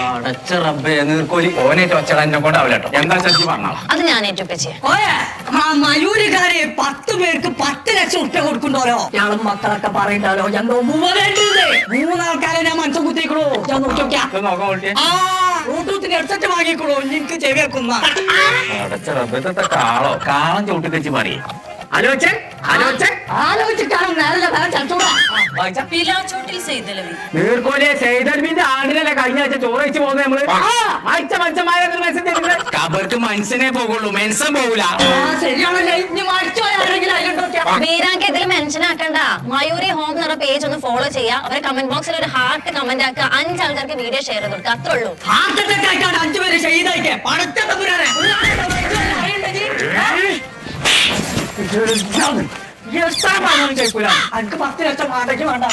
അടച്ച റബ്ബേ നീർക്കോലി ഓനേറ്റ് ഒച്ചട എന്നെ കൊണ്ടാവില്ല കേട്ടോ. എന്താ ചേച്ചി പറഞ്ഞോളാം. അത് ഞാൻ ഏറ്റുപ്പച്ചേ. മയൂരുകാരെ 10 പേർക്ക് 10 ലക്ഷം ഉറുപ്പ്യ കൊടുക്കണ്ടോലോ. ഞാളും മക്കളൊക്കെ പറയണ്ടല്ലോ ഞാൻ 3 ആൾക്കാരെ ഞാൻ മനസ്സ് കുത്തിക്കണോ. ഞാൻ നോക്കിയാ നോക്കാൻ വേണ്ടി ബ്ലൂടൂത്തിന്റെ ഹെഡ്സെറ്റ് വാങ്ങിക്കണോ. എനിക്ക് ചെവിയാക്കുന്ന അടച്ച റബ്ബത്തെ കാളം ചവിട്ടിക്കച്ചി പറയേ. ആലോചിക്കാനും നേരല്ല വേറെ ചത്തൂടാ. നീർക്കോലിയെ ചെയ്തൽവിന്റെ ആണ്ടിനല്ലേ കഴിഞ്ഞ ആഴ്ച ചോറ് വെച്ച് പോകുന്നത് നമ്മള്. കബർക്ക് മനസ്സിനെ പോകുള്ളൂ, മെൻസം പോകൂല. ശരിയാണല്ലേ. ഇനി മരിച്ചോ ആരെങ്കിലും അതിലുണ്ടോ? വീരാക്ക് ഇതിൽ മെൻഷൻ ആക്കണ്ട. മയൂരി ഹോം എന്ന പേജ് ഒന്ന് ഫോളോ ചെയ്യാ. അവരെ കമന്റ് ബോക്സിൽ ഒരു ഹാർട്ട് കമന്റ് ആക്കുക. 5 ആൾക്കാർക്ക് വീഡിയോ ഷെയർ ചെയ്ത് കൊടുക്കുക. അത്രേ ഉള്ളൂ. ഹാർട്ട് അറ്റാക്ക് ആയിക്കാണ് 5 പേര് ഷഹീദായിക്കേ. പടച്ചത്തെ പുരാനെ എനിക്ക് 10 ലക്ഷം വാടകയ്ക്ക് വേണ്ട.